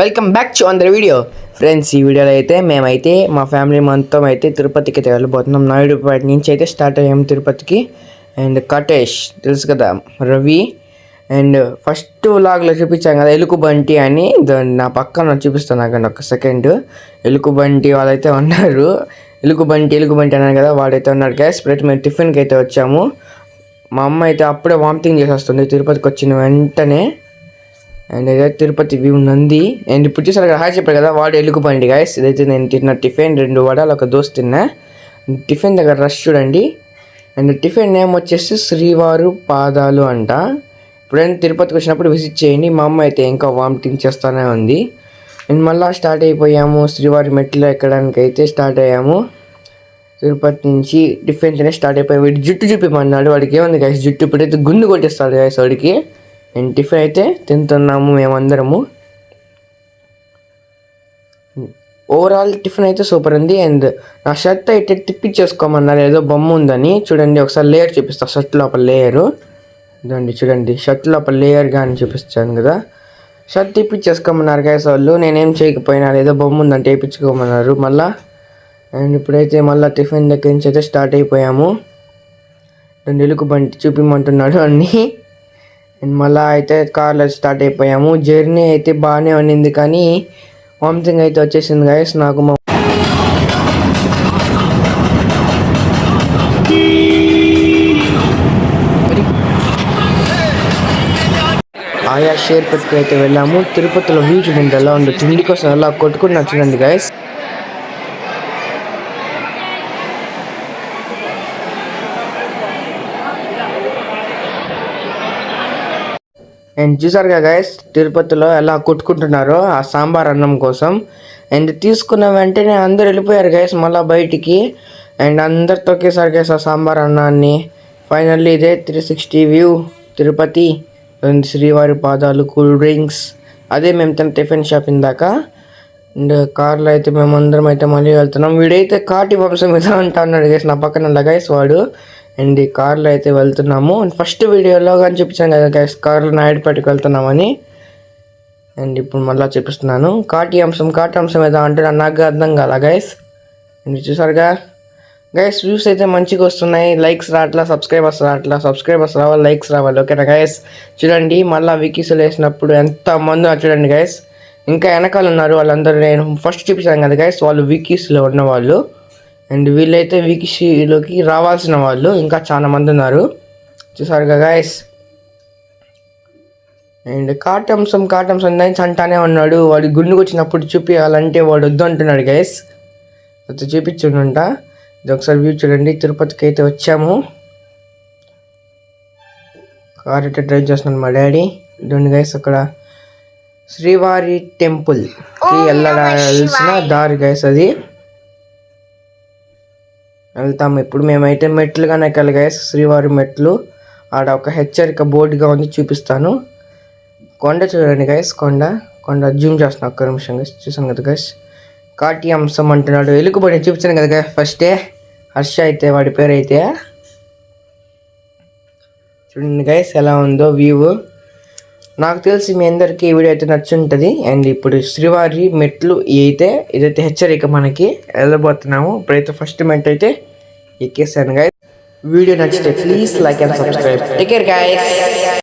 Welcome back to another video friends. ఈ వీడియోలో అయితే మేమైతే మా ఫ్యామిలీ మొత్తం అయితే తిరుపతికి అయితే వెళ్ళిపోతున్నాం. నాయుడుపేట నుంచి అయితే స్టార్ట్ అయ్యాము తిరుపతికి. అండ్ కటేష్ తెలుసు కదా, రవి. అండ్ ఫస్ట్ వ్లాగ్లో చూపించాం కదా ఎలుగుబంటి అని, నా పక్కన చూపిస్తాను నాకు ఒక సెకండ్. ఎలుగుబంటి వాళ్ళైతే ఉన్నారు. ఎలుగుబంటి అన్నాను కదా, వాడైతే ఉన్నాడు గ్యాస్. ఇప్పుడైతే మేము టిఫిన్కి అయితే వచ్చాము. మా అమ్మ అయితే అప్పుడే వామిటింగ్ చేసి వస్తుంది తిరుపతికి వచ్చిన వెంటనే. అండ్ ఇదైతే తిరుపతి వ్యూ నంది. అండ్ ఇప్పుడు చూసారు కదా, హాయ్ చెప్పారు కదా, వాడు ఎలుగుబంటి గాయస్. ఇదైతే నేను తిన్న టిఫిన్, 2 వడలు ఒక దోశ తిన్నా. టిఫిన్ దగ్గర రష్ చూడండి. అండ్ టిఫిన్ నేమ్ వచ్చేసి శ్రీవారు పాదాలు అంట. ఇప్పుడైనా తిరుపతికి వచ్చినప్పుడు విజిట్ చేయండి. మా అమ్మ అయితే ఇంకా వామిటింగ్ చేస్తూనే ఉంది. అండ్ మళ్ళీ స్టార్ట్ అయిపోయాము. శ్రీవారి మెట్లు ఎక్కడానికి అయితే స్టార్ట్ అయ్యాము. తిరుపతి నుంచి టిఫిన్ తినే స్టార్ట్ అయిపోయాము. వీడు జుట్టు చూపిమన్నాడు. వాడికి ఏముంది గాయస్, జుట్టు ఇప్పుడైతే గుండు కొట్టేస్తాడు గాయస్ వాడికి. అండ్ టిఫిన్ అయితే తింటున్నాము మేమందరము. ఓవరాల్ టిఫిన్ అయితే సూపర్ ఉంది. అండ్ నా షర్ట్ అయితే తిప్పించేసుకోమన్నారు, ఏదో బొమ్మ ఉందని. చూడండి ఒకసారి లేయర్ చూపిస్తా, షర్ట్ లోపల లేయరు ఇదండి. చూడండి షర్ట్ లోపల లేయర్ కానీ చూపిస్తాను కదా. షర్ట్ తిప్పించేసుకోమన్నారు గ్యాస్ వాళ్ళు. నేనేం చేయకపోయినా ఏదో బొమ్మ ఉందంటే వేయించుకోమన్నారు మళ్ళా. అండ్ ఇప్పుడైతే మళ్ళీ టిఫిన్ దగ్గర నుంచి అయితే స్టార్ట్ అయిపోయాము. ఎలుగుబంటి చూపిమంటున్నాడు అన్నీ. అండ్ మళ్ళీ అయితే కార్లో స్టార్ట్ అయిపోయాము. జర్నీ అయితే బాగానే ఉన్నింది, కానీ వామిటింగ్ అయితే వచ్చేసింది గాయస్ నాకు. ఆయా షేర్ పెట్టుకు అయితే వెళ్ళాము. తిరుపతిలో వ్యూ చూడండి ఎలా ఉందో. తిండి కోసం ఎలా కొట్టుకున్నా చూడండి గాయస్. అండ్ చూసారుగా గైస్, తిరుపతిలో ఎలా కొట్టుకుంటున్నారో ఆ సాంబార్ అన్నం కోసం. అండ్ తీసుకున్న వెంటనే అందరు వెళ్ళిపోయారు గైస్ మళ్ళీ బయటికి. అండ్ అందరు తొక్కేసారు గైస్ ఆ సాంబార్ అన్నాన్ని. ఫైనల్లీ ఇదే 360 వ్యూ తిరుపతి. అండ్ శ్రీవారి పాదాలు, కూల్ డ్రింక్స్, అదే మేము తిన్న టిఫిన్ షాప్ ఇందాక. అండ్ కార్లో అయితే మేమందరం అయితే మళ్ళీ వెళ్తున్నాం. వీడైతే కాటి వంశం మీద అంటా ఉన్నాడు గైస్ నా పక్కన గైస్ వాడు. అండ్ ఈ కార్లో అయితే వెళ్తున్నాము. అండ్ ఫస్ట్ వీడియోలో కానీ చూపించాను కదా గైస్, కార్లో నాయుడుపేటకి వెళ్తున్నామని. అండ్ ఇప్పుడు మళ్ళీ చూపిస్తున్నాను. కాటి అంశం ఏదో అంటున్నా, నాకు అర్థం కాల గైస్. అండ్ చూసారుగా గైస్, వ్యూస్ అయితే మంచిగా వస్తున్నాయి. లైక్స్ రావట్లా, సబ్స్క్రైబర్స్ రావాలి, లైక్స్ రావాలి. ఓకేనా గైస్? చూడండి మళ్ళీ వికీస్లో వేసినప్పుడు ఎంతమంది చూడండి గైస్. ఇంకా వెనకాల ఉన్నారు వాళ్ళందరూ. నేను ఫస్ట్ చూపించాను కదా గైస్, వాళ్ళు వికీస్లో ఉన్నవాళ్ళు. అండ్ వీళ్ళైతే వీకీలోకి రావాల్సిన వాళ్ళు ఇంకా చాలా మంది ఉన్నారు. చూసారుగా గైస్. అండ్ కాటంసం అంటానే ఉన్నాడు. వాడు గుండుకు వచ్చినప్పుడు చూపించాలంటే వాడు వద్దు అంటున్నాడు గైస్. అది చూపించుంట. ఇది ఒకసారి వ్యూ చూడండి. తిరుపతికి అయితే వచ్చాము. కార్ అయితే డ్రైవ్ చేస్తున్నాను మా డాడీ. ఇదండి గైస్, అక్కడ శ్రీవారి టెంపుల్కి వెళ్ళాల్సిన దారి గైస్ అది. వెళ్తాము ఇప్పుడు. మేమైతే మెట్లుగానే ఎక్కాలి గైస్, శ్రీవారి మెట్లు. ఆడ ఒక హెచ్చరిక బోర్డుగా ఉంది, చూపిస్తాను. కొండ చూడండి గైస్, కొండ జూమ్ చేస్తున్నా ఒక్క నిమిషం గైస్. చూసాను కదా గైస్, కాటి అంశం అంటున్నాడు. ఎలుగుబంటి చూపించాను కదా గైస్ ఫస్టే. హర్ష అయితే వాడి పేరు అయితే. చూడండి గైస్ ఎలా ఉందో వ్యూ. నాకు తెలిసి మీ అందరికీ ఈ వీడియో అయితే నచ్చుంటుంది. అండ్ ఇప్పుడు శ్రీవారి మెట్లు ఇదైతే హెచ్చరిక మనకి వెళ్ళబోతున్నాము. ఇప్పుడైతే ఫస్ట్ మెట్ అయితే ఎక్కేసాను గైస్. వీడియో నచ్చితే please like and subscribe. Take care guys.